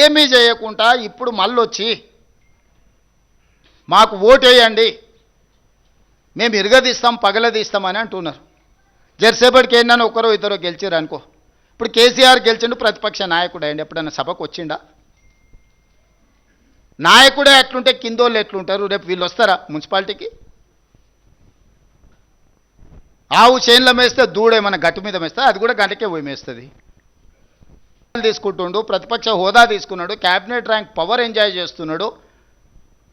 ఏమీ చేయకుండా ఇప్పుడు మళ్ళొచ్చి మాకు ఓటేయండి, మేము ఇరగదీస్తాం పగలదీస్తామని అంటున్నారు. జరసేపటికి ఏంటని ఒకరో ఇద్దరు గెలిచారు అనుకో. ఇప్పుడు కేసీఆర్ గెలిచిండు, ప్రతిపక్ష నాయకుడు అయ్యండి, ఎప్పుడన్నా సభకు వచ్చిండా? నాయకుడే ఎట్లుంటే కిందోళ్ళు ఎట్లుంటారు? రేపు వీళ్ళు వస్తారా మున్సిపాలిటీకి? ఆవు చేనుల మేస్తే దూడేమన్నా గట్టు మీద మేస్తే అది కూడా గంటకే పోయి మేస్తుంది. తీసుకుంటుండు, ప్రతిపక్ష హోదా తీసుకున్నాడు, క్యాబినెట్ ర్యాంక్ పవర్ ఎంజాయ్ చేస్తున్నాడు,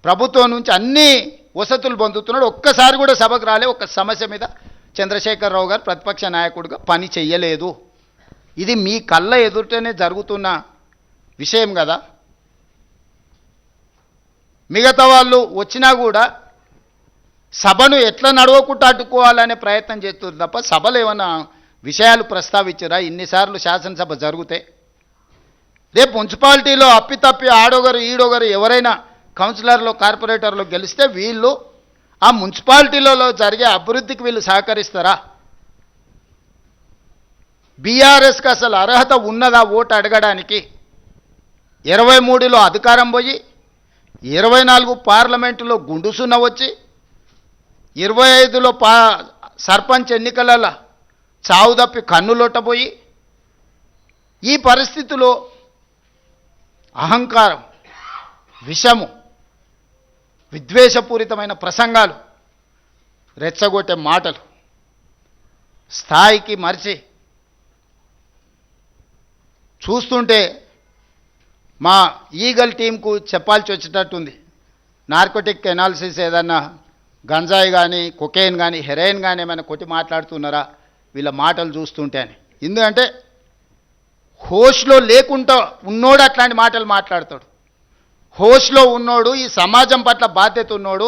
ప్రభుత్వం నుంచి అన్ని వసతులు పొందుతున్నాడు. ఒక్కసారి కూడా సభకు రాలే. ఒక సమస్య మీద చంద్రశేఖరరావు గారు ప్రతిపక్ష నాయకుడిగా పని చెయ్యలేదు. ఇది మీ కళ్ళ ఎదుటనే జరుగుతున్న విషయం కదా. మిగతా వాళ్ళు వచ్చినా కూడా సభను ఎట్లా నడవకుండా అడ్డుకోవాలనే ప్రయత్నం చేస్తుంది తప్ప సభలు ఏమైనా విషయాలు ప్రస్తావించారా? ఇన్నిసార్లు శాసనసభ జరిగితే రేపు మున్సిపాలిటీలో అప్పితప్పి ఆడొగరు ఈడొగరు ఎవరైనా కౌన్సిలర్లు కార్పొరేటర్లు గెలిస్తే వీళ్ళు ఆ మున్సిపాలిటీలలో జరిగే అభివృద్ధికి వీళ్ళు సహకరిస్తారా? బీఆర్ఎస్కి అసలు అర్హత ఉన్నదా ఓటు అడగడానికి? 23లో అధికారం పోయి 24 పార్లమెంటులో గుండుసున్న వచ్చి 25లో సర్పంచ్ ఎన్నికలలో చావు తప్పి కన్నులొట్టబోయి ఈ పరిస్థితిలో అహంకారం, విషము, విద్వేషపూరితమైన ప్రసంగాలు, రెచ్చగొట్టే మాటలు స్థాయికి మరిచి చూస్తుంటే మా ఈగల్ టీంకు చెప్పాల్సి వచ్చేటట్టుంది. నార్కోటిక్ ఎనాలిసిస్ ఏదన్నా గంజాయి కానీ కొకైన్ కానీ హెరాయిన్ కానీ ఏమైనా కొట్టి మాట్లాడుతున్నారా వీళ్ళ మాటలు చూస్తుంటే అని. ఎందుకంటే హోష్లో లేకుండా ఉన్నోడు అట్లాంటి మాటలు మాట్లాడతాడు. హోష్లో ఉన్నోడు, ఈ సమాజం పట్ల బాధ్యత ఉన్నోడు,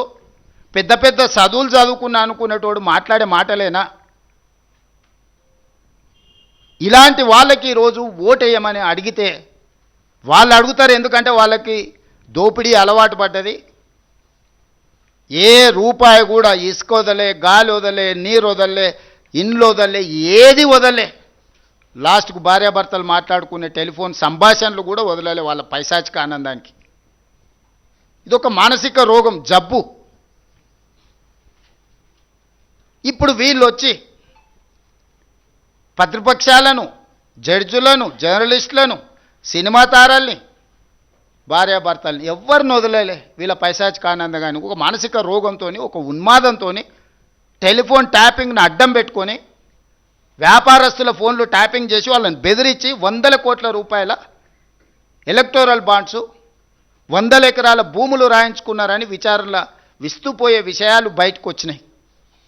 పెద్ద పెద్ద చదువులు చదువుకున్నా అనుకునేటోడు మాట్లాడే మాటలేనా? ఇలాంటి వాళ్ళకి ఈరోజు ఓటేయమని అడిగితే వాళ్ళు అడుగుతారు. ఎందుకంటే వాళ్ళకి దోపిడీ అలవాటు పడ్డది. ఏ రూపాయి కూడా ఇసుక వదలే, గాలి వదలే, నీరు వదలే, ఇండ్లు వదలే, ఏది వదలే. లాస్ట్కు భార్యాభర్తలు మాట్లాడుకునే టెలిఫోన్ సంభాషణలు కూడా వదలలే వాళ్ళ పైశాచిక ఆనందానికి. ఇదొక మానసిక రోగం, జబ్బు. ఇప్పుడు వీళ్ళు వచ్చి ప్రతిపక్షాలను, జడ్జులను, జర్నలిస్టులను, సినిమా తారల్ని, భార్యాభర్తల్ని ఎవరిని వదలలే వీళ్ళ పైశాచిక ఆనందంగాని. ఒక మానసిక రోగంతో, ఒక ఉన్మాదంతో టెలిఫోన్ ట్యాపింగ్ని అడ్డం పెట్టుకొని వ్యాపారస్తుల ఫోన్లు ట్యాపింగ్ చేసి వాళ్ళని బెదిరించి 100 కోట్ల రూపాయల ఎలక్టోరల్ బాండ్స్, 100 ఎకరాల భూములు రాయించుకున్నారని విచారణలో విస్తుపోయే విషయాలు బయటకు వచ్చినాయి.